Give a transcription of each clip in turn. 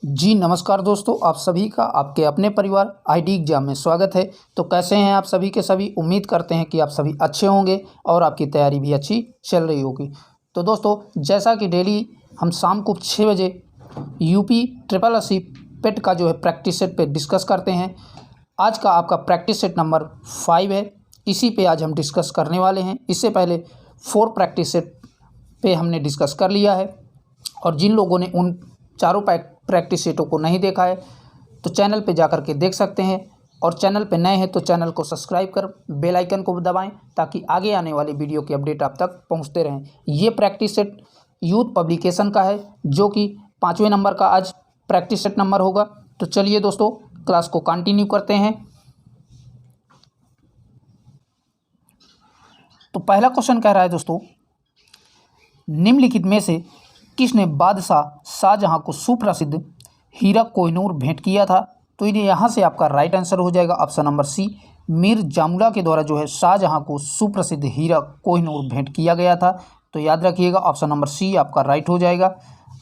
जी नमस्कार दोस्तों, आप सभी का आपके अपने परिवार आईडी एग्जाम में स्वागत है। तो कैसे हैं आप सभी के सभी। उम्मीद करते हैं कि आप सभी अच्छे होंगे और आपकी तैयारी भी अच्छी चल रही होगी। तो दोस्तों, जैसा कि डेली हम शाम को 6 बजे यूपी ट्रिपल एससी पेट का जो है प्रैक्टिस सेट पे डिस्कस करते हैं। आज का आपका प्रैक्टिस सेट नंबर 5 है। इसी पे आज हम डिस्कस करने वाले हैं। इससे पहले 4 प्रैक्टिस सेट पे हमने डिस्कस कर लिया है, और जिन लोगों ने उन चारों प्रैक्टिस सेटों को नहीं देखा है तो चैनल पे जाकर के देख सकते हैं। और चैनल पे नए हैं तो चैनल को सब्सक्राइब कर बेल आइकन को दबाएं, ताकि आगे आने वाली वीडियो की अपडेट आप तक पहुंचते रहें। ये प्रैक्टिस सेट यूथ पब्लिकेशन का है, जो कि 5वें नंबर का आज प्रैक्टिस सेट नंबर होगा। तो चलिए दोस्तों, क्लास को कंटिन्यू करते हैं। तो पहला क्वेश्चन कह रहा है दोस्तों, निम्नलिखित में से किसने बादशाह शाहजहां को सुप्रसिद्ध हीरा कोहिनूर भेंट किया था। तो ये यहाँ से आपका राइट आंसर हो जाएगा ऑप्शन नंबर सी। मीर जामुला के द्वारा जो है शाहजहां को सुप्रसिद्ध हीरा कोहिनूर भेंट किया गया था। तो याद रखिएगा, ऑप्शन नंबर सी आपका राइट हो जाएगा।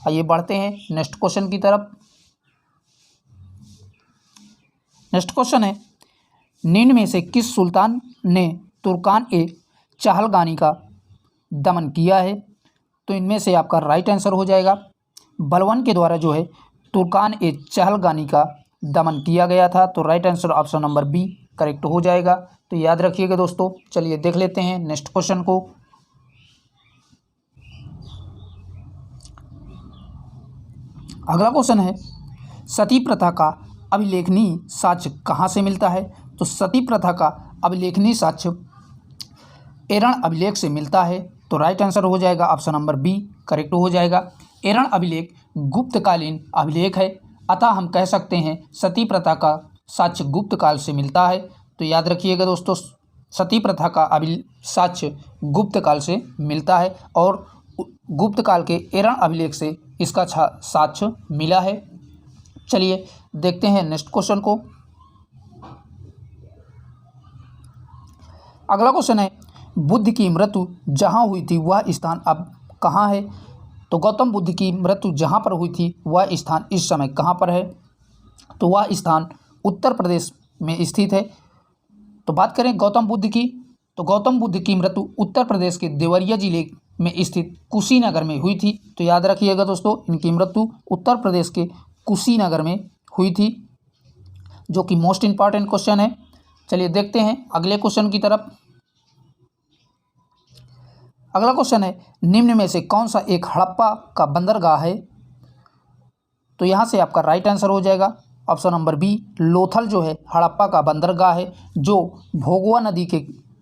आइए बढ़ते हैं नेक्स्ट क्वेश्चन की तरफ। नेक्स्ट क्वेश्चन है, निम्न में से किस सुल्तान ने तुर्कान ए चहलगानी का दमन किया है। तो इनमें से आपका राइट आंसर हो जाएगा, बलवन के द्वारा जो है तुर्कान ए चहलगानी का दमन किया गया था। तो right answer option number B correct हो जाएगा। तो याद रखिएगा दोस्तों। चलिए देख लेते हैं नेक्स्ट क्वेश्चन को। अगला क्वेश्चन है, सती प्रथा का अभिलेखनीय साक्ष्य कहाँ से मिलता है। तो सती प्रथा का अभिलेखनीय साक्ष्य एरण अभिलेख से मिलता है। तो राइट आंसर हो जाएगा ऑप्शन नंबर बी करेक्ट हो जाएगा। एरण अभिलेख गुप्तकालीन अभिलेख है, अतः हम कह सकते हैं सती प्रथा का साक्ष्य गुप्त काल से मिलता है। तो याद रखिएगा दोस्तों, सती प्रथा का साक्ष्य गुप्त काल से मिलता है, और गुप्त काल के एरण अभिलेख से इसका साक्ष्य मिला है। चलिए देखते हैं नेक्स्ट क्वेश्चन को। अगला क्वेश्चन है, बुद्ध की मृत्यु जहाँ हुई थी वह स्थान अब कहाँ है। तो गौतम बुद्ध की मृत्यु जहाँ पर हुई थी वह स्थान इस समय कहाँ पर है। तो वह स्थान उत्तर प्रदेश में स्थित है। तो बात करें गौतम बुद्ध की, तो गौतम बुद्ध की मृत्यु उत्तर प्रदेश के देवरिया जिले में स्थित कुशीनगर में हुई थी। तो याद रखिएगा दोस्तों, इनकी मृत्यु उत्तर प्रदेश के कुशीनगर में हुई थी, जो कि मोस्ट इंपॉर्टेंट क्वेश्चन है। चलिए देखते हैं अगले क्वेश्चन की तरफ। अगला क्वेश्चन है, निम्न में से कौन सा एक हड़प्पा का बंदरगाह है। तो यहाँ से आपका राइट आंसर हो जाएगा ऑप्शन नंबर बी। लोथल जो है हड़प्पा का बंदरगाह है, जो भोगवा नदी के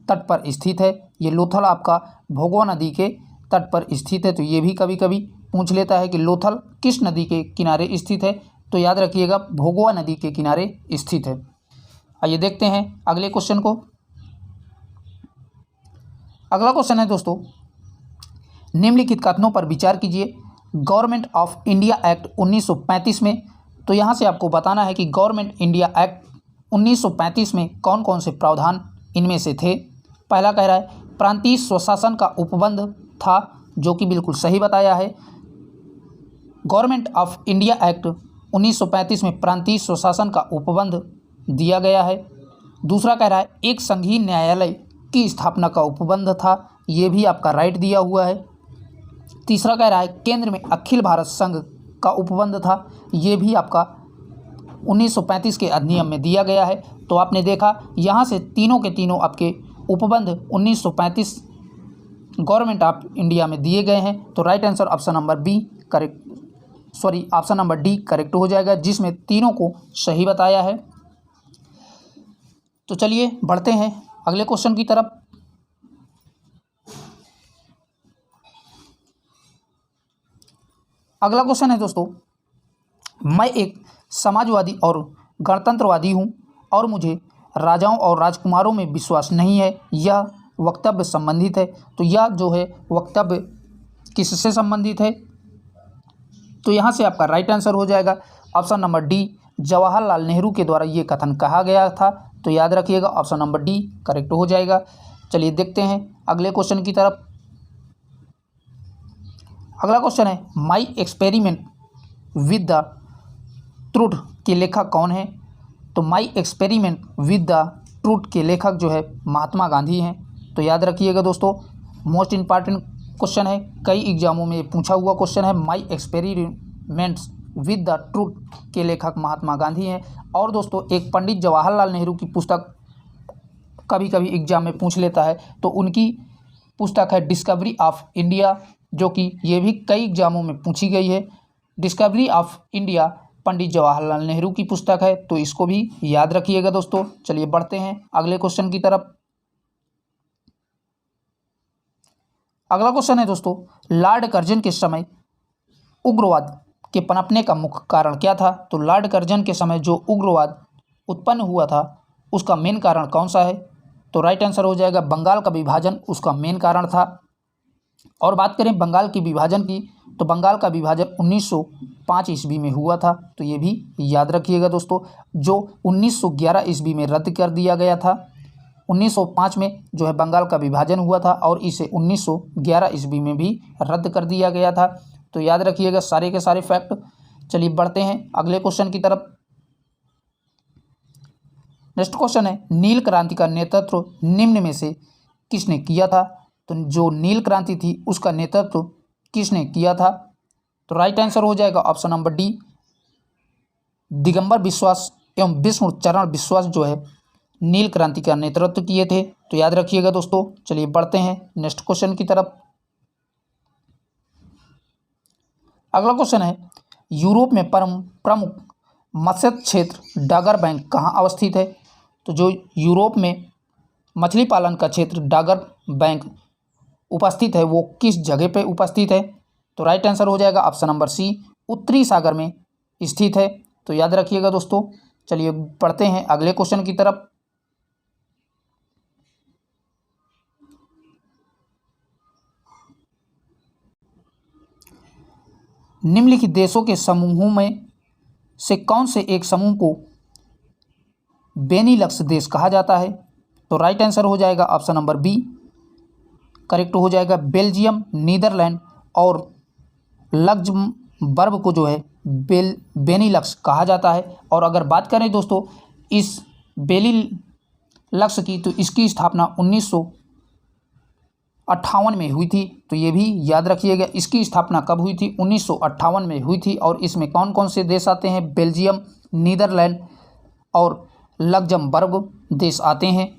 तट पर स्थित है। ये लोथल आपका भोगवा नदी के तट पर स्थित है। तो ये भी कभी कभी पूछ लेता है कि लोथल किस नदी के किनारे स्थित है। तो याद रखिएगा, भोगवा नदी के किनारे स्थित है। आइए देखते हैं अगले क्वेश्चन को। अगला क्वेश्चन है दोस्तों, निम्नलिखित कथनों पर विचार कीजिए। गवर्नमेंट ऑफ इंडिया एक्ट 1935 में, तो यहाँ से आपको बताना है कि गवर्नमेंट इंडिया एक्ट 1935 में कौन कौन से प्रावधान इनमें से थे। पहला कह रहा है प्रांतीय स्वशासन का उपबंध था, जो कि बिल्कुल सही बताया है। गवर्नमेंट ऑफ इंडिया एक्ट 1935 में प्रांतीय स्वशासन का उपबंध दिया गया है। दूसरा कह रहा है एक संघीय न्यायालय की स्थापना का उपबंध था, ये भी आपका राइट दिया हुआ है। तीसरा कह रहा है केंद्र में अखिल भारत संघ का उपबंध था, ये भी आपका 1935 के अधिनियम में दिया गया है। तो आपने देखा यहाँ से तीनों के तीनों आपके उपबंध 1935 गवर्नमेंट ऑफ इंडिया में दिए गए हैं। तो right answer option number B option number D correct हो जाएगा, जिसमें तीनों को सही बताया है। तो चलिए बढ़ते हैं अगले क्वेश्चन की तरफ। अगला क्वेश्चन है दोस्तों, मैं एक समाजवादी और गणतंत्रवादी हूं और मुझे राजाओं और राजकुमारों में विश्वास नहीं है। यह वक्तव्य संबंधित है। तो यह जो है वक्तव्य किससे संबंधित है। तो यहाँ से आपका राइट आंसर हो जाएगा option number D. Jawaharlal Nehru के द्वारा ये कथन कहा गया था। तो याद रखिएगा, ऑप्शन नंबर डी करेक्ट हो जाएगा। चलिए देखते हैं अगले क्वेश्चन की तरफ। अगला क्वेश्चन है, my experiment with the truth के लेखक कौन है? तो my experiment with the truth के लेखक जो है महात्मा गांधी हैं। तो याद रखिएगा दोस्तों, मोस्ट इम्पॉर्टेंट क्वेश्चन है, कई एग्जामों में पूछा हुआ क्वेश्चन है। My experiments with the truth के लेखक महात्मा गांधी हैं। और दोस्तों एक पंडित जवाहरलाल नेहरू की पुस्तक कभी कभी एग्जाम में पूछ लेता है, तो उनकी पुस्तक है डिस्कवरी ऑफ इंडिया, जो कि ये भी कई एग्जामों में पूछी गई है। Discovery of India Pandit Jawaharlal Nehru की पुस्तक है, तो इसको भी याद रखिएगा दोस्तों। चलिए बढ़ते हैं अगले क्वेश्चन की तरफ। अगला क्वेश्चन है दोस्तों, लॉर्ड कर्जन के समय उग्रवाद के पनपने का मुख्य कारण क्या था? तो लॉर्ड कर्जन के समय जो उग्रवाद उत्पन्न हुआ था उसका मेन कारण कौन सा है? तो राइट आंसर हो जाएगा बंगाल का विभाजन उसका मेन कारण था। और बात करें बंगाल की विभाजन की, तो बंगाल का विभाजन 1905 ईस्वी में हुआ था, तो ये भी याद रखिएगा दोस्तों, जो 1911 ईस्वी में रद्द कर दिया गया था। 1905 में जो है बंगाल का विभाजन हुआ था और इसे 1911 ईस्वी में भी रद्द कर दिया गया था। तो याद रखिएगा सारे के सारे फैक्ट। चलिए बढ़ते हैं अगले क्वेश्चन की तरफ। नेक्स्ट क्वेश्चन है, नील क्रांति का नेतृत्व निम्न में से किसने किया था? तो जो नील क्रांति थी उसका नेतृत्व किसने किया था? तो राइट आंसर हो जाएगा ऑप्शन नंबर डी, दिगंबर बिश्वास एवं विष्णु चरण विश्वास जो है नील क्रांति का नेतृत्व किए थे। तो याद रखिएगा दोस्तों। चलिए बढ़ते हैं नेक्स्ट क्वेश्चन की तरफ। अगला क्वेश्चन है, यूरोप में प्रमुख मत्स्य क्षेत्र डागर बैंक कहाँ अवस्थित है? तो जो यूरोप में मछली पालन का क्षेत्र डागर बैंक उपस्थित है वो किस जगह पे उपस्थित है? तो राइट आंसर हो जाएगा ऑप्शन नंबर सी, उत्तरी सागर में स्थित है। तो याद रखिएगा दोस्तों। चलिए पढ़ते हैं अगले क्वेश्चन की तरफ। निम्नलिखित देशों के समूहों में से कौन से एक समूह को बेनिलक्स देश कहा जाता है? तो राइट आंसर हो जाएगा ऑप्शन नंबर बी, करेक्ट हो जाएगा बेल्जियम, नीदरलैंड और लक्ज़मबर्ग को जो है बेनिलक्स कहा जाता है। और अगर बात करें दोस्तों इस बेनिलक्स की, तो इसकी स्थापना 1958 में हुई थी। तो ये भी याद रखिएगा, इसकी स्थापना कब हुई थी? 1958 में हुई थी। और इसमें कौन कौन से देश आते हैं? बेल्जियम, नीदरलैंड और लक्ज़मबर्ग देश आते हैं।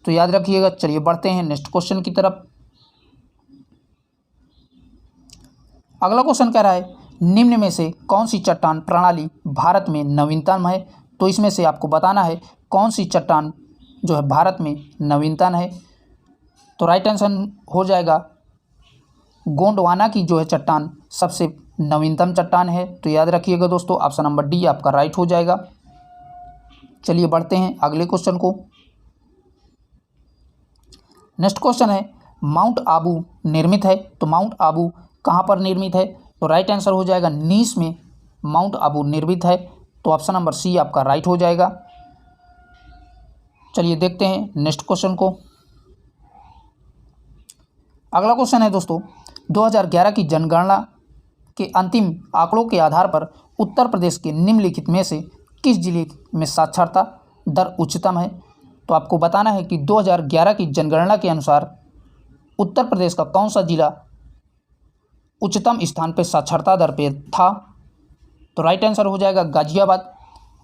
तो याद रखिएगा। चलिए बढ़ते हैं नेक्स्ट क्वेश्चन की तरफ। अगला क्वेश्चन कह रहा है, निम्न में से कौन सी चट्टान प्रणाली भारत में नवीनतम है? तो इसमें से आपको बताना है कौन सी चट्टान जो है भारत में नवीनतम है। तो राइट आंसर हो जाएगा गोंडवाना की जो है चट्टान सबसे नवीनतम चट्टान है। तो याद रखिएगा दोस्तों, ऑप्शन नंबर डी आपका राइट हो जाएगा। चलिए बढ़ते हैं अगले क्वेश्चन को। नेक्स्ट क्वेश्चन है, माउंट आबू निर्मित है। तो माउंट आबू कहाँ पर निर्मित है? तो राइट आंसर हो जाएगा नीस में माउंट आबू निर्मित है। तो ऑप्शन नंबर सी आपका राइट हो जाएगा। चलिए देखते हैं नेक्स्ट क्वेश्चन को। अगला क्वेश्चन है दोस्तों, 2011 की जनगणना के अंतिम आंकड़ों के आधार पर उत्तर प्रदेश के निम्नलिखित में से किस जिले में साक्षरता दर उच्चतम है? तो आपको बताना है कि 2011 की जनगणना के अनुसार उत्तर प्रदेश का कौन सा जिला उच्चतम स्थान पर साक्षरता दर पे था? तो राइट आंसर हो जाएगा गाजियाबाद।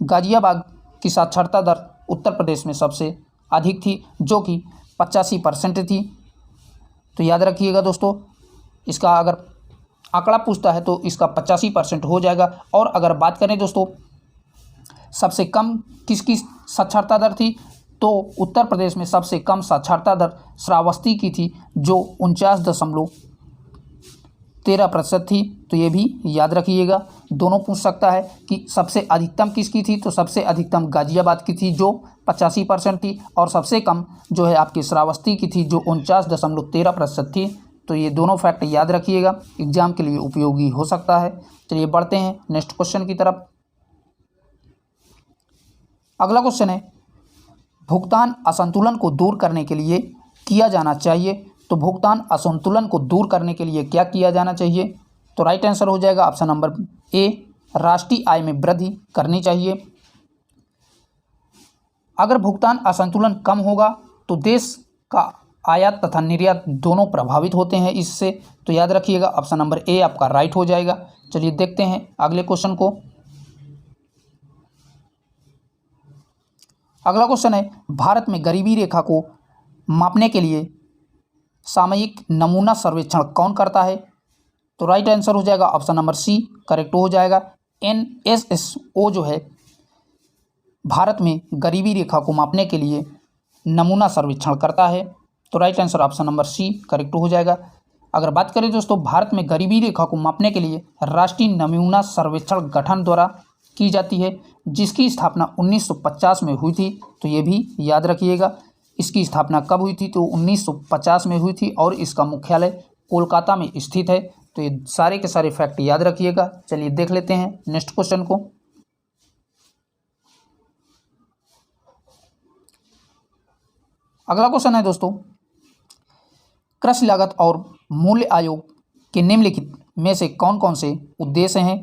गाजियाबाद की साक्षरता दर उत्तर प्रदेश में सबसे अधिक थी, जो कि 85% थी। तो याद रखिएगा दोस्तों, इसका अगर आंकड़ा पूछता है तो इसका 85% हो जाएगा। और अगर बात करें दोस्तों सबसे कम किसकी साक्षरता दर थी, तो उत्तर प्रदेश में सबसे कम साक्षरता दर श्रावस्ती की थी, जो 49.13% थी। तो ये भी याद रखिएगा, दोनों पूछ सकता है कि सबसे अधिकतम किसकी थी, तो सबसे अधिकतम गाजियाबाद की थी जो 85% थी, और सबसे कम जो है आपकी श्रावस्ती की थी जो 49.13% थी। तो ये दोनों फैक्ट याद रखिएगा, एग्जाम के लिए उपयोगी हो सकता है। चलिए बढ़ते हैं नेक्स्ट क्वेश्चन की तरफ। अगला क्वेश्चन है, भुगतान असंतुलन को दूर करने के लिए किया जाना चाहिए। तो भुगतान असंतुलन को दूर करने के लिए क्या किया जाना चाहिए? तो राइट आंसर हो जाएगा ऑप्शन नंबर ए, राष्ट्रीय आय में वृद्धि करनी चाहिए। अगर भुगतान असंतुलन कम होगा तो देश का आयात तथा निर्यात दोनों प्रभावित होते हैं इससे। तो याद रखिएगा ऑप्शन नंबर ए आपका राइट हो जाएगा। चलिए देखते हैं अगले क्वेश्चन को। अगला क्वेश्चन है, भारत में गरीबी रेखा को मापने के लिए सामयिक नमूना सर्वेक्षण कौन करता है? तो राइट आंसर हो जाएगा ऑप्शन नंबर सी करेक्ट हो जाएगा। NSSO जो है भारत में गरीबी रेखा को मापने के लिए नमूना सर्वेक्षण करता है। तो right answer option number C correct हो जाएगा। अगर बात करें दोस्तों, भारत में गरीबी रेखा को मापने के लिए राष्ट्रीय नमूना सर्वेक्षण गठन द्वारा की जाती है, जिसकी स्थापना 1950 में हुई थी। तो ये भी याद रखिएगा, इसकी स्थापना कब हुई थी? तो 1950 में हुई थी और इसका मुख्यालय कोलकाता में स्थित है। तो ये सारे के सारे फैक्ट याद रखिएगा। चलिए देख लेते हैं नेक्स्ट क्वेश्चन को। अगला क्वेश्चन है दोस्तों, कृषि लागत और मूल्य आयोग के निम्नलिखित में से कौन कौन से उद्देश्य हैं?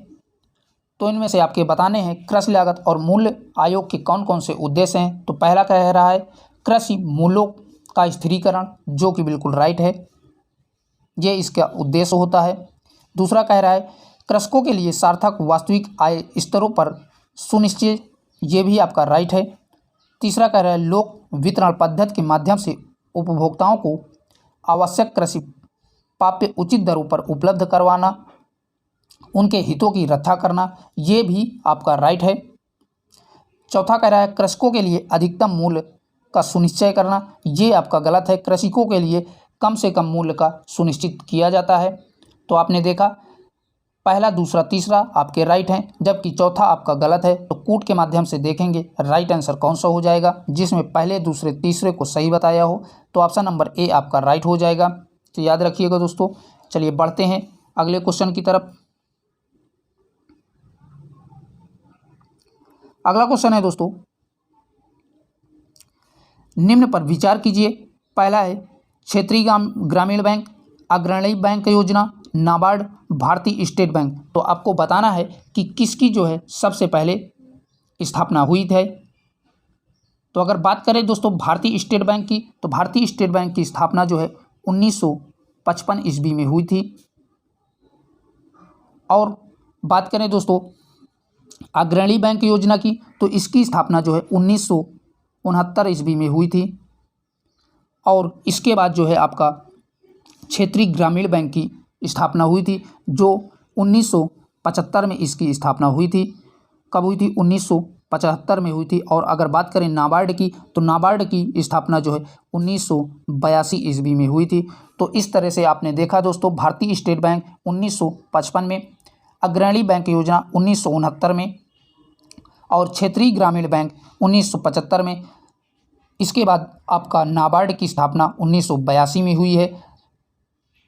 तो इनमें से आपके बताने हैं कृषि लागत और मूल्य आयोग के कौन कौन से उद्देश्य हैं। तो पहला कह रहा है कृषि मूल्यों का स्थिरीकरण, जो कि बिल्कुल राइट है, ये इसका उद्देश्य होता है। दूसरा कह रहा है कृषकों के लिए सार्थक वास्तविक आय स्तरों पर सुनिश्चित, ये भी आपका राइट है। तीसरा कह रहा है लोक वितरण पद्धति के माध्यम से उपभोक्ताओं को आवश्यक कृषि प्राप्य उचित दरों पर उपलब्ध करवाना, उनके हितों की रक्षा करना, ये भी आपका राइट है। चौथा कह रहा है कृषकों के लिए अधिकतम मूल्य का सुनिश्चय करना, ये आपका गलत है। कृषकों के लिए कम से कम मूल्य का सुनिश्चित किया जाता है। तो आपने देखा पहला, दूसरा, तीसरा आपके राइट हैं, जबकि चौथा आपका गलत है। तो कूट के माध्यम से देखेंगे राइट आंसर कौन सा हो जाएगा, जिसमें पहले, दूसरे, तीसरे को सही बताया हो। तो ऑप्शन नंबर ए आपका राइट हो जाएगा। तो याद रखिएगा दोस्तों। चलिए बढ़ते हैं अगले क्वेश्चन की तरफ। अगला क्वेश्चन है दोस्तों, निम्न पर विचार कीजिए। पहला है क्षेत्रीय ग्रामीण बैंक, अग्रणी बैंक योजना, नाबार्ड, भारतीय स्टेट बैंक। तो आपको बताना है कि किसकी जो है सबसे पहले स्थापना हुई है। तो अगर बात करें दोस्तों भारतीय स्टेट बैंक की, तो भारतीय स्टेट बैंक की स्थापना जो है 1955 ईस्वी में हुई थी। और बात करें दोस्तों अग्रणी बैंक योजना की, तो इसकी स्थापना जो है 1969 ईस्वी में हुई थी। और इसके बाद जो है आपका क्षेत्रीय ग्रामीण बैंक की स्थापना हुई थी, जो 1975 में इसकी स्थापना हुई थी। कब हुई थी? 1975 में हुई थी। और अगर बात करें नाबार्ड की, तो नाबार्ड की स्थापना जो है 1982 ईस्वी में हुई थी। तो इस तरह से आपने देखा दोस्तों, भारतीय स्टेट बैंक 1955 में, अग्रणी बैंक योजना 1969 में और क्षेत्रीय ग्रामीण बैंक 1975 में। इसके बाद आपका नाबार्ड की स्थापना 1982 में हुई है।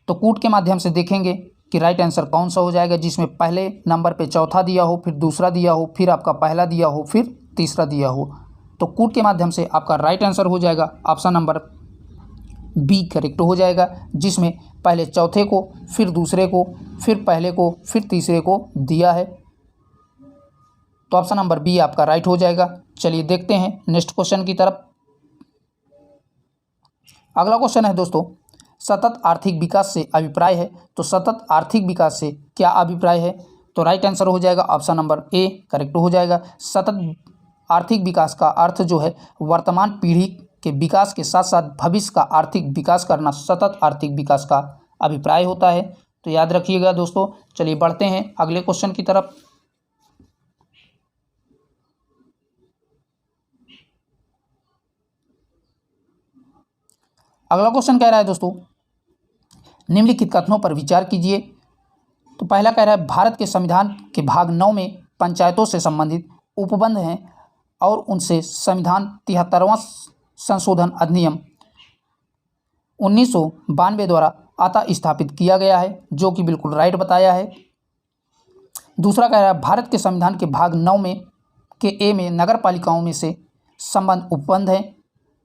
तो कूट के माध्यम से देखेंगे कि राइट आंसर कौन सा हो जाएगा, जिसमें पहले नंबर पे चौथा दिया हो, फिर दूसरा दिया हो, फिर आपका पहला दिया हो, फिर तीसरा दिया हो। तो कूट के माध्यम से आपका राइट आंसर हो जाएगा ऑप्शन नंबर बी करेक्ट हो जाएगा, जिसमें पहले चौथे को, फिर दूसरे को, फिर पहले को, फिर तीसरे को दिया है। तो ऑप्शन नंबर बी आपका राइट हो जाएगा। चलिए देखते हैं नेक्स्ट क्वेश्चन की तरफ। अगला क्वेश्चन है दोस्तों, सतत आर्थिक विकास से अभिप्राय है। तो सतत आर्थिक विकास से क्या अभिप्राय है? तो राइट आंसर हो जाएगा ऑप्शन नंबर ए करेक्ट हो जाएगा। सतत आर्थिक विकास का अर्थ जो है वर्तमान पीढ़ी के विकास के साथ साथ भविष्य का आर्थिक विकास करना सतत आर्थिक विकास का अभिप्राय होता है। तो याद रखिएगा दोस्तों। चलिए बढ़ते हैं अगले क्वेश्चन की तरफ। अगला क्वेश्चन कह रहा है दोस्तों, निम्नलिखित कथनों पर विचार कीजिए। तो पहला कह रहा है भारत के संविधान के भाग 9 में पंचायतों से संबंधित उपबंध हैं और उनसे संविधान 73वां संशोधन अधिनियम 1992 द्वारा अतः स्थापित किया गया है, जो कि बिल्कुल राइट बताया है। दूसरा कह रहा है भारत के संविधान के भाग 9 में के ए में नगर पालिकाओं में से संबंध उपबंध है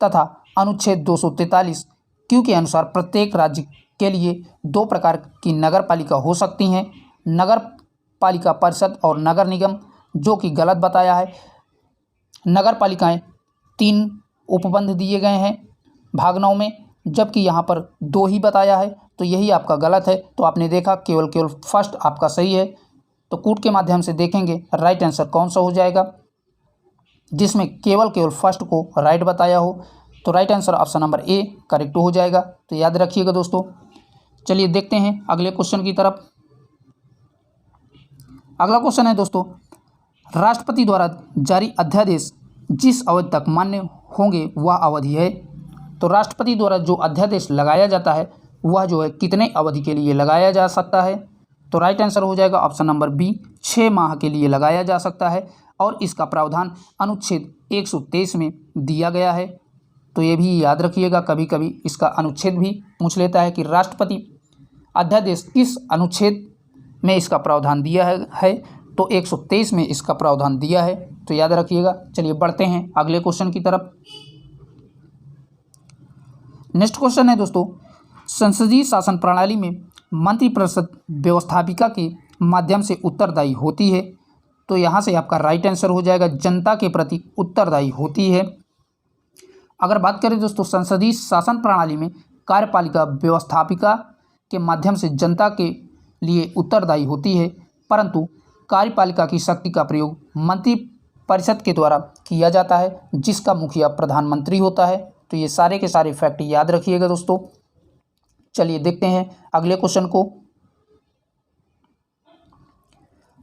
तथा अनुच्छेद 243 क्यू के अनुसार प्रत्येक राज्य के लिए 2 प्रकार की नगर पालिका हो सकती हैं, नगर पालिका परिषद और नगर निगम, जो कि गलत बताया है। नगर पालिकाएँ 3 उपबंध दिए गए हैं भाग 9 में, जबकि यहाँ पर 2 ही बताया है, तो यही आपका गलत है। तो आपने देखा केवल फर्स्ट आपका सही है। तो कूट के माध्यम से देखेंगे राइट आंसर कौन सा हो जाएगा, जिसमें केवल फर्स्ट को राइट बताया हो। तो right answer option number A correct हो जाएगा। तो याद रखिएगा दोस्तों। चलिए देखते हैं अगले क्वेश्चन की तरफ। अगला क्वेश्चन है दोस्तों, राष्ट्रपति द्वारा जारी अध्यादेश जिस अवधि तक मान्य होंगे वह अवधि है। तो राष्ट्रपति द्वारा जो अध्यादेश लगाया जाता है वह जो है कितने अवधि के लिए लगाया जा सकता है। तो राइट आंसर हो जाएगा ऑप्शन नंबर बी, 6 माह के लिए लगाया जा सकता है। और इसका प्रावधान अनुच्छेद 123 में दिया गया है। तो ये भी याद रखिएगा, कभी कभी इसका अनुच्छेद भी पूछ लेता है कि राष्ट्रपति अध्यादेश किस अनुच्छेद में इसका प्रावधान दिया है। तो 123 में इसका प्रावधान दिया है। तो याद रखिएगा। चलिए बढ़ते हैं अगले क्वेश्चन की तरफ। नेक्स्ट क्वेश्चन है दोस्तों, संसदीय शासन प्रणाली में मंत्रिपरिषद व्यवस्थापिका के माध्यम से उत्तरदायी होती है। तो यहाँ से आपका राइट आंसर हो जाएगा जनता के प्रति उत्तरदायी होती है। अगर बात करें दोस्तों संसदीय शासन प्रणाली में कार्यपालिका व्यवस्थापिका के माध्यम से जनता के लिए उत्तरदायी होती है, परंतु कार्यपालिका की शक्ति का प्रयोग मंत्रिपरिषद के द्वारा किया जाता है, जिसका मुखिया प्रधानमंत्री होता है। तो ये सारे के सारे फैक्ट याद रखिएगा दोस्तों। चलिए देखते हैं अगले क्वेश्चन को।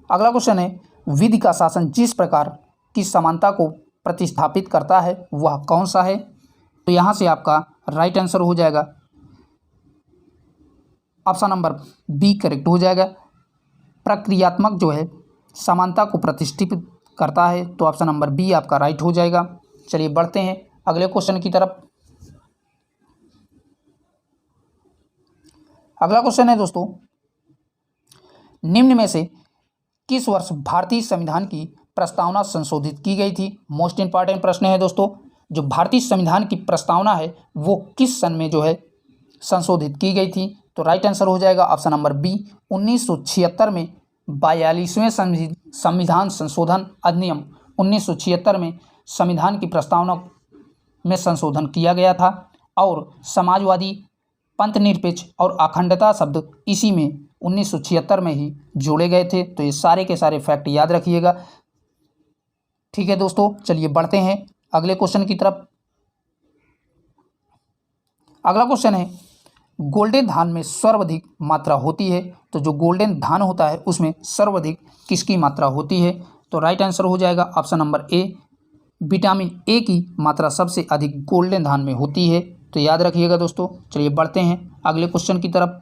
अगला क्वेश्चन है, विधि का शासन जिस प्रकार की समानता को प्रतिस्थापित करता है वह कौन सा है। तो यहाँ से आपका राइट आंसर हो जाएगा ऑप्शन नंबर बी करेक्ट हो जाएगा। प्रक्रियात्मक जो है समानता को प्रतिष्ठित करता है। तो ऑप्शन नंबर बी आपका राइट हो जाएगा। चलिए बढ़ते हैं अगले क्वेश्चन की तरफ। अगला क्वेश्चन है दोस्तों, निम्न में से किस वर्ष भारतीय संविधान की प्रस्तावना संशोधित की गई थी। मोस्ट इंपॉर्टेंट प्रश्न है दोस्तों। जो भारतीय संविधान की प्रस्तावना है वो किस सन में जो है संशोधित की गई थी। तो राइट आंसर हो जाएगा ऑप्शन नंबर बी, 1976 में 42वें संविधान संशोधन अधिनियम 1976 में संविधान की प्रस्तावना में संशोधन किया गया था। और समाजवादी, पंथनिरपेक्ष और अखंडता शब्द इसी में 1976 में ही जोड़े गए थे। तो ये सारे के सारे फैक्ट याद रखिएगा। ठीक है दोस्तों, चलिए बढ़ते हैं अगले क्वेश्चन की तरफ। अगला क्वेश्चन है, गोल्डन धान में सर्वाधिक मात्रा होती है। तो जो गोल्डन धान होता है उसमें सर्वाधिक किसकी मात्रा होती है। तो राइट आंसर हो जाएगा option number A, vitamin A की मात्रा सबसे अधिक गोल्डन धान में होती है। तो याद रखिएगा दोस्तों। चलिए बढ़ते हैं अगले क्वेश्चन की तरफ।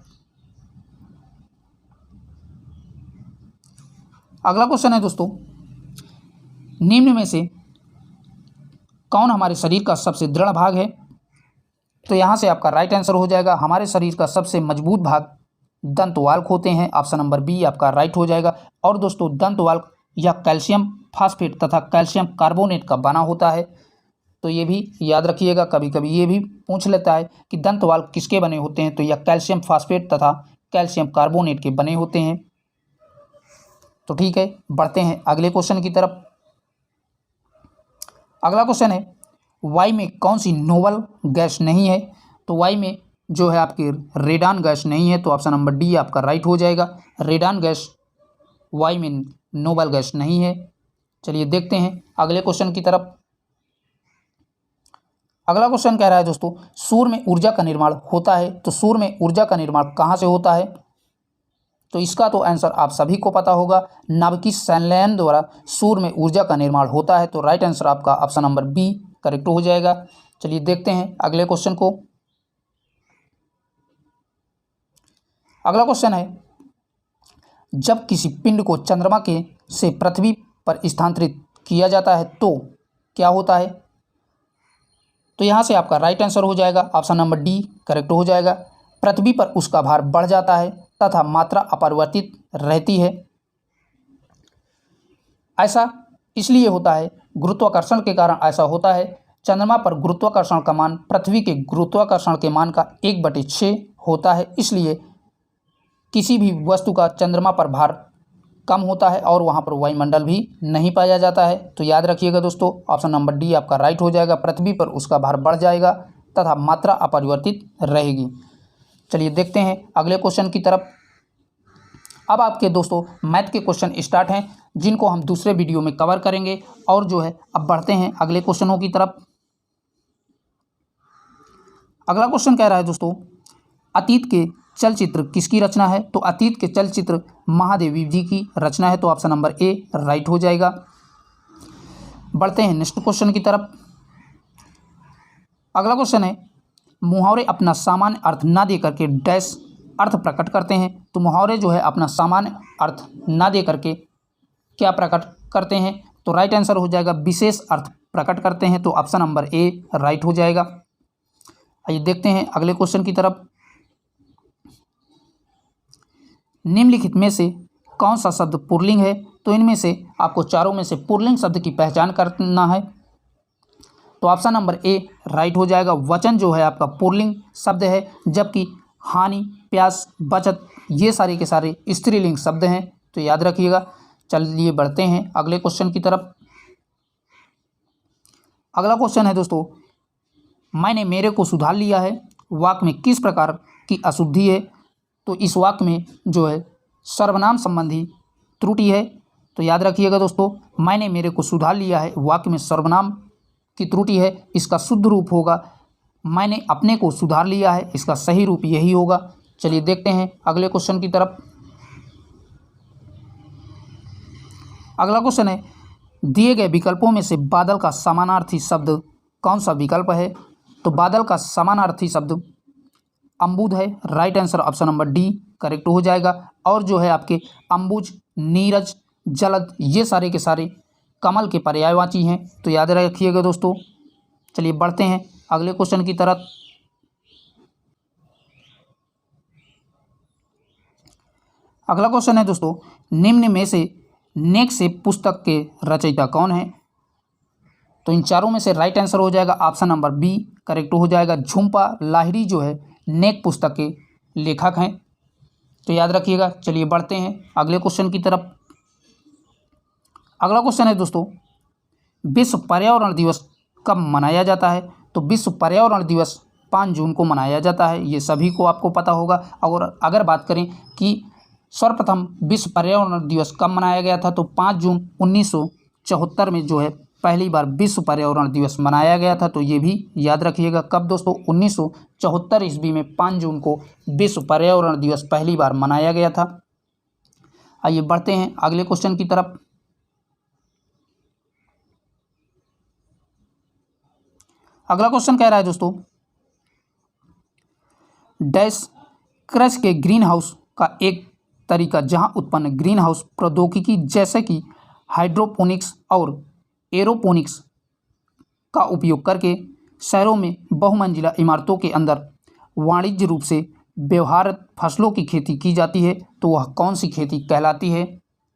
अगला क्वेश्चन है दोस्तों, निम्न में से कौन हमारे शरीर का सबसे दृढ़ भाग है। तो यहाँ से आपका राइट आंसर हो जाएगा, हमारे शरीर का सबसे मजबूत भाग दंतवाल्क होते हैं। ऑप्शन नंबर बी आपका राइट हो जाएगा। और दोस्तों दंतवाल्क या कैल्शियम फास्फेट तथा कैल्शियम कार्बोनेट का बना होता है। तो ये भी याद रखिएगा, कभी कभी ये भी पूछ लेता है कि दंतवाल्क किसके बने होते हैं। तो यह कैल्शियम फास्फेट तथा कैल्शियम कार्बोनेट के बने होते हैं। तो ठीक है, बढ़ते हैं अगले क्वेश्चन की तरफ। अगला क्वेश्चन है, वायु में कौन सी नोबल गैस नहीं है। तो वायु में जो है आपकी रेडान गैस नहीं है। तो ऑप्शन नंबर डी आपका राइट हो जाएगा। रेडान गैस वायु में नोबल गैस नहीं है। चलिए देखते हैं अगले क्वेश्चन की तरफ। अगला क्वेश्चन कह रहा है दोस्तों, सूर्य में ऊर्जा का निर्माण होता है। तो सूर्य में ऊर्जा का निर्माण कहाँ से होता है। तो इसका तो आंसर आप सभी को पता होगा, नाभिकीय संलयन द्वारा सूर्य में ऊर्जा का निर्माण होता है। तो राइट आंसर आपका ऑप्शन नंबर बी करेक्ट हो जाएगा। चलिए देखते हैं अगले क्वेश्चन को। अगला क्वेश्चन है, जब किसी पिंड को चंद्रमा के से पृथ्वी पर स्थानांतरित किया जाता है तो क्या होता है। तो यहाँ से आपका राइट आंसर हो जाएगा ऑप्शन नंबर डी करेक्ट हो जाएगा। पृथ्वी पर उसका भार बढ़ जाता है तथा मात्रा अपरिवर्तित रहती है। ऐसा इसलिए होता है, गुरुत्वाकर्षण के कारण ऐसा होता है। चंद्रमा पर गुरुत्वाकर्षण का मान पृथ्वी के गुरुत्वाकर्षण के मान का 1/6 होता है। इसलिए किसी भी वस्तु का चंद्रमा पर भार कम होता है और वहाँ पर वायुमंडल भी नहीं पाया जाता है। तो याद रखिएगा दोस्तों, ऑप्शन नंबर डी आपका राइट हो जाएगा। पृथ्वी पर उसका भार बढ़ जाएगा तथा मात्रा अपरिवर्तित रहेगी। चलिए देखते हैं अगले क्वेश्चन की तरफ। अब आपके दोस्तों मैथ के क्वेश्चन स्टार्ट हैं, जिनको हम दूसरे वीडियो में कवर करेंगे। और जो है अब बढ़ते हैं अगले क्वेश्चनों की तरफ। अगला क्वेश्चन कह रहा है दोस्तों, अतीत के चलचित्र किसकी रचना है? तो अतीत के चलचित्र महादेवी जी की रचना है। तो ऑप्शन नंबर ए राइट हो जाएगा। बढ़ते हैं नेक्स्ट क्वेश्चन की तरफ। अगला क्वेश्चन है, मुहावरे अपना सामान्य अर्थ ना दे करके डैश अर्थ प्रकट करते हैं। तो मुहावरे जो है अपना सामान्य अर्थ ना दे करके क्या प्रकट करते हैं? तो राइट आंसर हो जाएगा विशेष अर्थ प्रकट करते हैं। तो ऑप्शन नंबर ए राइट हो जाएगा। आइए देखते हैं अगले क्वेश्चन की तरफ। निम्नलिखित में से कौन सा शब्द पुल्लिंग है? तो इनमें से आपको चारों में से पुल्लिंग शब्द की पहचान करना है। तो ऑप्शन नंबर ए राइट हो जाएगा। वचन जो है आपका पुल्लिंग शब्द है, जबकि हानि, प्यास, बचत ये सारे के सारे स्त्रीलिंग शब्द हैं। तो याद रखिएगा। चलिए बढ़ते हैं अगले क्वेश्चन की तरफ। अगला क्वेश्चन है दोस्तों, मैंने मेरे को सुधार लिया है वाक्य में किस प्रकार की अशुद्धि है? तो इस वाक्य में जो है सर्वनाम संबंधी त्रुटि है। तो याद रखिएगा दोस्तों, मैंने मेरे को सुधार लिया है वाक्य में सर्वनाम की त्रुटि है। इसका शुद्ध रूप होगा मैंने अपने को सुधार लिया है। इसका सही रूप यही होगा। चलिए देखते हैं अगले क्वेश्चन की तरफ। अगला क्वेश्चन है, दिए गए विकल्पों में से बादल का समानार्थी शब्द कौन सा विकल्प है? तो बादल का समानार्थी शब्द अम्बुद है। Right answer option number D correct हो जाएगा। और जो है आपके अम्बुज, नीरज, जलद ये सारे के सारे कमल के पर्यायवाची हैं। तो याद रखिएगा दोस्तों। चलिए बढ़ते हैं अगले क्वेश्चन की तरफ। अगला क्वेश्चन है दोस्तों, निम्न में से नेक से पुस्तक के रचयिता कौन है? तो इन चारों में से राइट आंसर हो जाएगा ऑप्शन नंबर बी करेक्ट हो जाएगा। झुम्पा लाहिड़ी जो है नेक पुस्तक के लेखक हैं। तो याद रखिएगा। चलिए बढ़ते हैं अगले क्वेश्चन की तरफ। अगला क्वेश्चन है दोस्तों, विश्व पर्यावरण दिवस कब मनाया जाता है? तो विश्व पर्यावरण दिवस 5 जून को मनाया जाता है। ये सभी को आपको पता होगा। और अगर बात करें कि सर्वप्रथम विश्व पर्यावरण दिवस कब मनाया गया था, तो 5 जून 1974 में जो है पहली बार विश्व पर्यावरण दिवस मनाया गया था। तो ये भी याद रखिएगा। कब दोस्तों? 1974 ईस्वी में 5 जून को विश्व पर्यावरण दिवस पहली बार मनाया गया था। आइए बढ़ते हैं अगले क्वेश्चन की तरफ। अगला क्वेश्चन कह रहा है दोस्तों, डैश कृषि के ग्रीन हाउस का एक तरीका जहां उत्पन्न ग्रीन हाउस प्रौद्योगिकी जैसे कि हाइड्रोपोनिक्स और एरोपोनिक्स का उपयोग करके शहरों में बहुमंजिला इमारतों के अंदर वाणिज्य रूप से व्यवहार फसलों की खेती की जाती है। तो वह कौन सी खेती कहलाती है?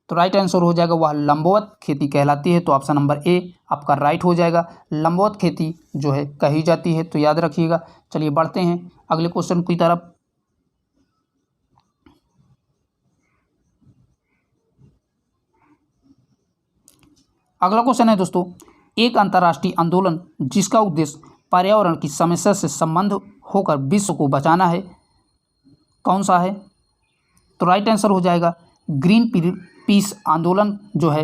तो राइट आंसर हो जाएगा वह लंबवत खेती कहलाती है। तो ऑप्शन नंबर ए आपका राइट हो जाएगा। लंबवत खेती जो है कही जाती है। तो याद रखिएगा। चलिए बढ़ते हैं अगले क्वेश्चन की तरफ। अगला क्वेश्चन है दोस्तों, एक अंतर्राष्ट्रीय आंदोलन जिसका उद्देश्य पर्यावरण की समस्या से संबंध होकर विश्व को बचाना है, कौन सा है? तो राइट आंसर हो जाएगा ग्रीन पीस आंदोलन जो है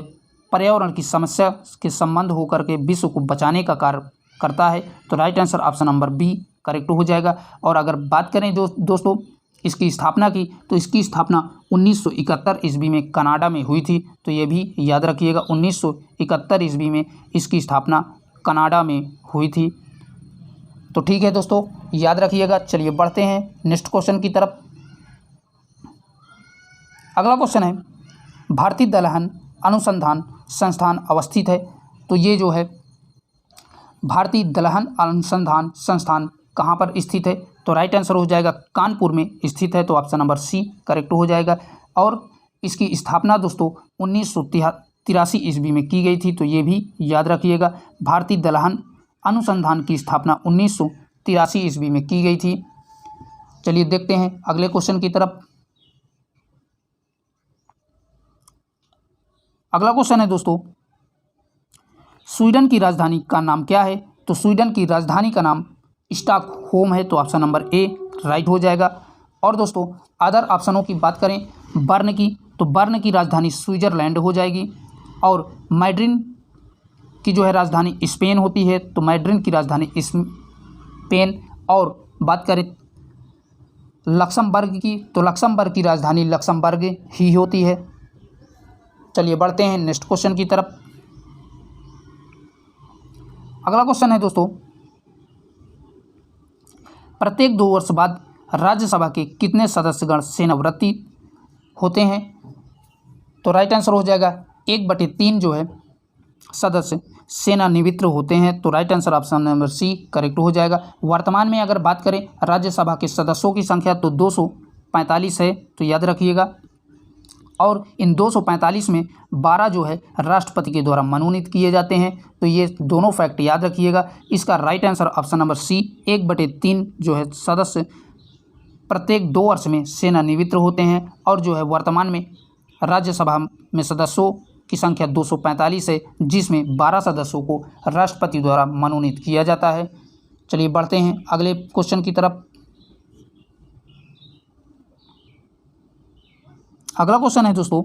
पर्यावरण की समस्या के संबंध होकर के विश्व को बचाने का कार्य करता है। तो right answer option number B correct हो जाएगा। और अगर बात करें दोस्तों इसकी स्थापना की, तो इसकी स्थापना 1971 ईस्वी में कनाडा में हुई थी। तो ये भी याद रखिएगा। 1971 ईस्वी में इसकी स्थापना कनाडा में हुई थी। तो ठीक है दोस्तों, याद रखिएगा। चलिए बढ़ते हैं नेक्स्ट क्वेश्चन की तरफ। अगला क्वेश्चन है, भारतीय दलहन अनुसंधान संस्थान अवस्थित है। तो ये जो है भारतीय दलहन अनुसंधान संस्थान कहाँ पर स्थित है? तो राइट आंसर हो जाएगा कानपुर में स्थित है। तो ऑप्शन नंबर सी करेक्ट हो जाएगा। और इसकी स्थापना दोस्तों 1983 ईस्वी में की गई थी। तो ये भी याद रखिएगा। भारतीय दलहन अनुसंधान की स्थापना 1983 ईस्वी में की गई थी। चलिए देखते हैं अगले क्वेश्चन की तरफ। अगला क्वेश्चन है दोस्तों, स्वीडन की राजधानी का नाम क्या है? तो स्वीडन की राजधानी का नाम स्टॉकहोम है, तो ऑप्शन नंबर ए राइट हो जाएगा। और दोस्तों अदर ऑप्शनों की बात करें बर्न की, तो बर्न की राजधानी स्विट्ज़रलैंड हो जाएगी। और मैड्रिड की जो है राजधानी स्पेन होती है, तो मैड्रिड की राजधानी स्पेन। और बात करें लक्समबर्ग की, तो लक्समबर्ग की राजधानी लक्समबर्ग ही होती है। चलिए बढ़ते हैं नेक्स्ट क्वेश्चन की तरफ। अगला क्वेश्चन है दोस्तों, प्रत्येक 2 वर्ष बाद राज्यसभा के कितने सदस्यगण सेवानिवृत्ति होते हैं? तो राइट आंसर हो जाएगा 1/3 जो है सदस्य सेवानिवृत्त होते हैं, तो right answer option number C correct हो जाएगा। वर्तमान में अगर बात करें राज्यसभा के सदस्यों की संख्या तो 245 है, तो याद रखिएगा। और इन 245 में 12 जो है राष्ट्रपति के द्वारा मनोनीत किए जाते हैं, तो ये दोनों फैक्ट याद रखिएगा। इसका right answer option number C 1/3 जो है सदस्य प्रत्येक 2 वर्ष में सेवानिवृत्त होते हैं। और जो है वर्तमान में राज्यसभा में सदस्यों की संख्या 245 है, जिसमें 12 सदस्यों को राष्ट्रपति द्वारा मनोनीत किया जाता है। चलिए बढ़ते हैं अगले क्वेश्चन की तरफ। अगला क्वेश्चन है दोस्तों,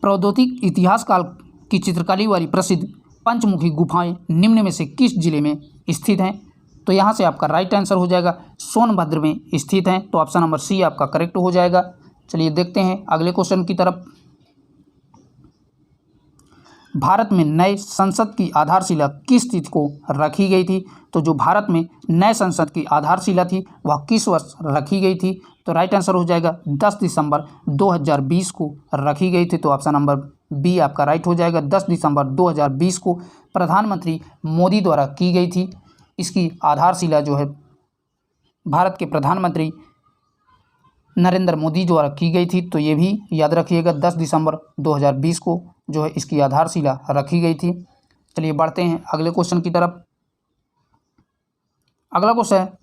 प्रौद्योगिक इतिहास काल की चित्रकला वाली प्रसिद्ध पंचमुखी गुफाएं निम्न में से किस जिले में स्थित हैं? तो यहाँ से आपका राइट आंसर हो जाएगा सोनभद्र में स्थित हैं, तो ऑप्शन नंबर सी आपका करेक्ट हो जाएगा। चलिए देखते हैं अगले क्वेश्चन की तरफ। भारत में नए संसद की आधारशिला किस तिथि को रखी गई थी? तो जो भारत में नए संसद की आधारशिला थी वह किस वर्ष रखी गई थी? तो राइट आंसर हो जाएगा 10 दिसंबर 2020 को रखी गई थी, तो ऑप्शन नंबर बी आपका राइट हो जाएगा। 10 दिसंबर 2020 को प्रधानमंत्री मोदी द्वारा की गई थी। इसकी आधारशिला जो है भारत के प्रधानमंत्री नरेंद्र मोदी द्वारा की गई थी, तो ये भी याद रखिएगा 10 दिसंबर 2020 को जो है इसकी आधारशिला रखी गई थी। चलिए बढ़ते हैं अगले क्वेश्चन की तरफ। अगला क्वेश्चन है,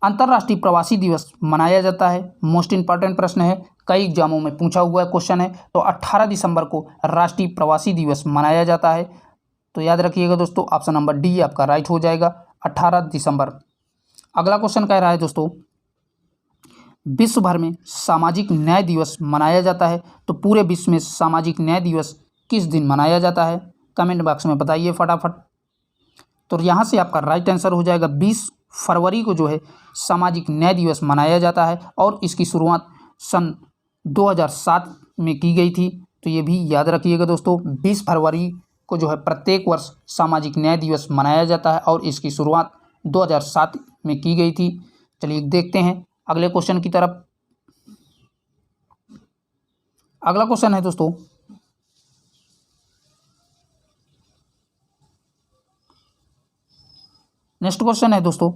अंतर्राष्ट्रीय प्रवासी दिवस मनाया जाता है। मोस्ट इंपॉर्टेंट प्रश्न है, कई एग्जामों में पूछा हुआ है क्वेश्चन है। तो 18 दिसंबर को राष्ट्रीय प्रवासी दिवस मनाया जाता है, तो याद रखिएगा दोस्तों ऑप्शन नंबर डी आपका राइट हो जाएगा 18 दिसंबर। अगला क्वेश्चन कह रहा है दोस्तों, विश्व भर में सामाजिक न्याय दिवस मनाया जाता है, तो पूरे विश्व में सामाजिक न्याय दिवस किस दिन मनाया जाता है? कमेंट बॉक्स में बताइए फटाफट। तो यहाँ से आपका राइट आंसर हो जाएगा 20 फरवरी को जो है सामाजिक न्याय दिवस मनाया जाता है, और इसकी शुरुआत सन 2007 में की गई थी, तो ये भी याद रखिएगा दोस्तों। 20 फरवरी को जो है प्रत्येक वर्ष सामाजिक न्याय दिवस मनाया जाता है, और इसकी शुरुआत 2007 में की गई थी। चलिए देखते हैं अगले क्वेश्चन की तरफ। अगला क्वेश्चन है दोस्तों, नेक्स्ट क्वेश्चन है दोस्तों,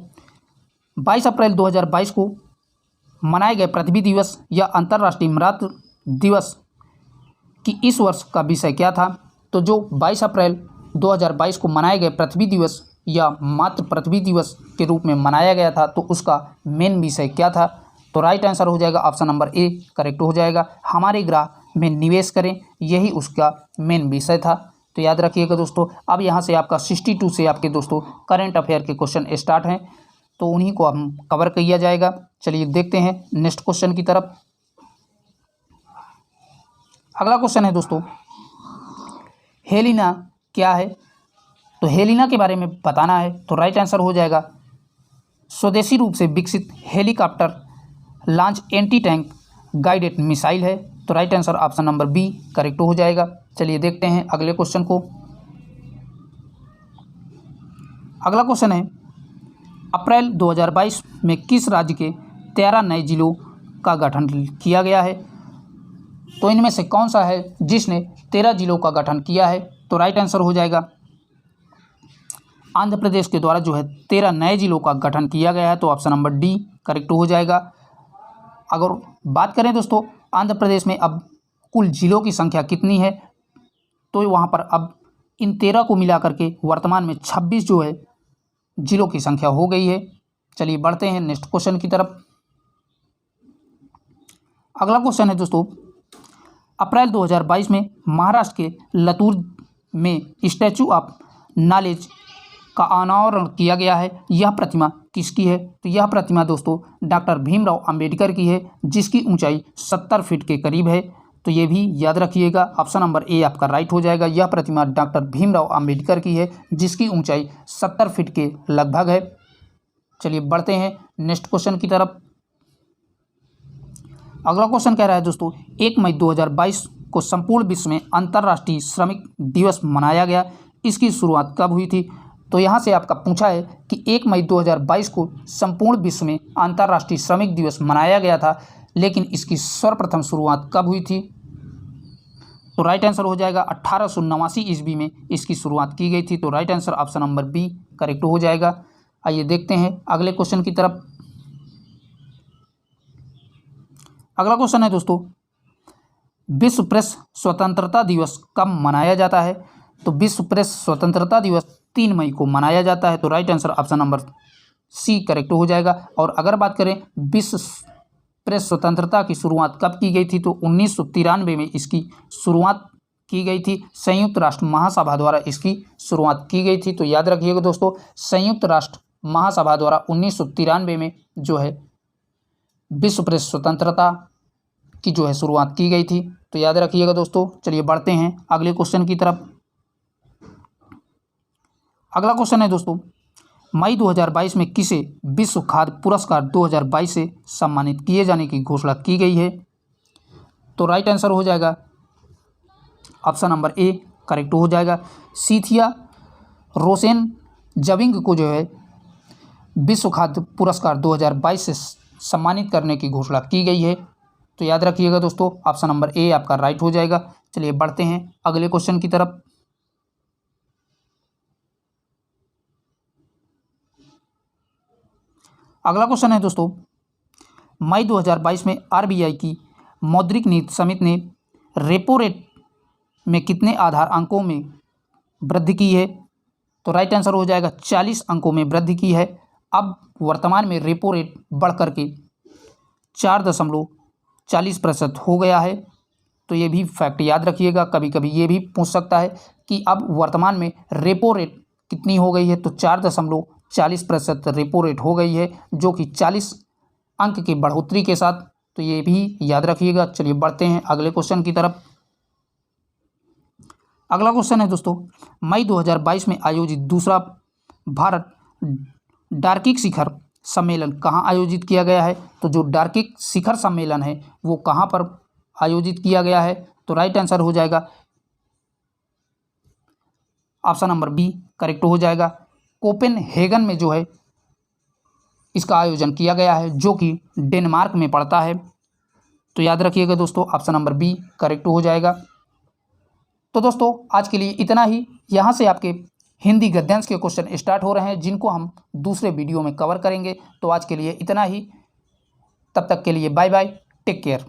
22 अप्रैल 2022 को मनाए गए पृथ्वी दिवस या अंतर्राष्ट्रीय मातृ दिवस की इस वर्ष का विषय क्या था? तो जो 22 अप्रैल 2022 को मनाए गए पृथ्वी दिवस या मातृ पृथ्वी दिवस के रूप में मनाया गया था, तो उसका मेन विषय क्या था? तो राइट आंसर हो जाएगा ऑप्शन नंबर ए करेक्ट हो जाएगा, हमारे ग्रह में निवेश करें, यही उसका मेन विषय था। तो याद रखिएगा दोस्तों। अब यहाँ से आपका 62 से आपके दोस्तों करंट अफेयर के क्वेश्चन स्टार्ट हैं, तो उन्हीं को हम कवर किया जाएगा। चलिए देखते हैं नेक्स्ट क्वेश्चन की तरफ। अगला क्वेश्चन है दोस्तों, हेलिना क्या है? तो हेलिना के बारे में बताना है, तो राइट आंसर हो जाएगा स्वदेशी रूप से विकसित helicopter launch anti tank guided missile है, तो right answer option number B correct हो जाएगा। चलिए देखते हैं अगले क्वेश्चन को। अगला क्वेश्चन है, अप्रैल 2022 में किस राज्य के 13 नए जिलों का गठन किया गया है? तो इनमें से कौन सा है जिसने 13 जिलों का गठन किया है? तो राइट आंसर हो जाएगा आंध्र प्रदेश के द्वारा जो है 13 नए जिलों का गठन किया गया है, तो ऑप्शन नंबर डी करेक्ट हो जाएगा। अगर बात करें दोस्तों आंध्र प्रदेश में अब कुल जिलों की संख्या कितनी है, तो वहाँ पर अब इन 13 को मिला करके वर्तमान में 26 जो है जिलों की संख्या हो गई है। चलिए बढ़ते हैं नेक्स्ट क्वेश्चन की तरफ। अगला क्वेश्चन है दोस्तों, अप्रैल 2022 में महाराष्ट्र के लातूर में स्टैचू ऑफ नॉलेज का अनावरण किया गया है। यह प्रतिमा किसकी है? तो यह प्रतिमा दोस्तों डॉक्टर भीमराव अंबेडकर की है, जिसकी ऊंचाई 70 फीट के करीब है। तो ये भी याद रखिएगा, ऑप्शन नंबर ए आपका राइट हो जाएगा। यह प्रतिमा डॉक्टर भीमराव अंबेडकर की है, जिसकी ऊंचाई 70 फीट के लगभग है। चलिए बढ़ते हैं नेक्स्ट क्वेश्चन की तरफ। अगला क्वेश्चन कह रहा है दोस्तों, 1 मई 2022 को संपूर्ण विश्व में अंतर्राष्ट्रीय श्रमिक दिवस मनाया गया। इसकी शुरुआत कब हुई थी? तो यहाँ से आपका पूछा है कि 1 मई 2022 को संपूर्ण विश्व में अंतर्राष्ट्रीय श्रमिक दिवस मनाया गया था, लेकिन इसकी सर्वप्रथम शुरुआत कब हुई थी? तो राइट आंसर हो जाएगा 1889 ईस्वी में इसकी शुरुआत की गई थी। तो right answer option number B correct हो जाएगा। आइए देखते हैं अगले क्वेश्चन की तरफ। अगला क्वेश्चन है दोस्तों, विश्व प्रेस स्वतंत्रता दिवस कब मनाया जाता है? तो विश्व प्रेस स्वतंत्रता दिवस 3 मई को मनाया जाता है। तो right answer option number C correct हो जाएगा। और अगर बात करें विश्व प्रेस स्वतंत्रता की शुरुआत कब की गई थी, तो 1993 में इसकी शुरुआत की गई थी। संयुक्त राष्ट्र महासभा द्वारा इसकी शुरुआत की गई थी। तो याद रखिएगा दोस्तों, संयुक्त राष्ट्र महासभा द्वारा 1993 में जो है विश्व प्रेस स्वतंत्रता की जो है शुरुआत की गई थी। तो याद रखिएगा दोस्तों। चलिए बढ़ते हैं अगले क्वेश्चन की तरफ। अगला क्वेश्चन है दोस्तों, मई 2022 में किसे विश्व खाद्य पुरस्कार 2022 से सम्मानित किए जाने की घोषणा की गई है? तो राइट आंसर हो जाएगा ऑप्शन नंबर ए करेक्ट हो जाएगा। सीथिया रोसेन जविंग को जो है विश्व खाद्य पुरस्कार 2022 से सम्मानित करने की घोषणा की गई है। तो याद रखिएगा दोस्तों, ऑप्शन नंबर ए आपका राइट हो जाएगा। चलिए बढ़ते हैं अगले क्वेश्चन की तरफ। अगला क्वेश्चन है दोस्तों, मई 2022 में आरबीआई की मौद्रिक नीति समिति ने रेपो रेट में कितने आधार अंकों में वृद्धि की है? तो राइट आंसर हो जाएगा 40 अंकों में वृद्धि की है। अब वर्तमान में रेपो रेट बढ़ करके 4.40% हो गया है। तो ये भी फैक्ट याद रखिएगा, कभी कभी ये भी पूछ सकता है कि अब वर्तमान में रेपो रेट कितनी हो गई है? तो 4.40% रेपो रेट हो गई है, जो कि 40 अंक की बढ़ोतरी के साथ। तो ये भी याद रखिएगा। चलिए बढ़ते हैं अगले क्वेश्चन की तरफ। अगला क्वेश्चन है दोस्तों, मई 2022 में आयोजित दूसरा भारत डार्किक शिखर सम्मेलन कहाँ आयोजित किया गया है? तो जो डार्किक शिखर सम्मेलन है वो कहाँ पर आयोजित किया गया है? तो राइट आंसर हो जाएगा ऑप्शन नंबर बी करेक्ट हो जाएगा। कोपेनहेगन में जो है इसका आयोजन किया गया है, जो कि डेनमार्क में पड़ता है। तो याद रखिएगा दोस्तों, ऑप्शन नंबर बी करेक्ट हो जाएगा। तो दोस्तों आज के लिए इतना ही। यहाँ से आपके हिंदी गद्यांश के क्वेश्चन स्टार्ट हो रहे हैं, जिनको हम दूसरे वीडियो में कवर करेंगे। तो आज के लिए इतना ही, तब तक के लिए बाय बाय, टेक केयर।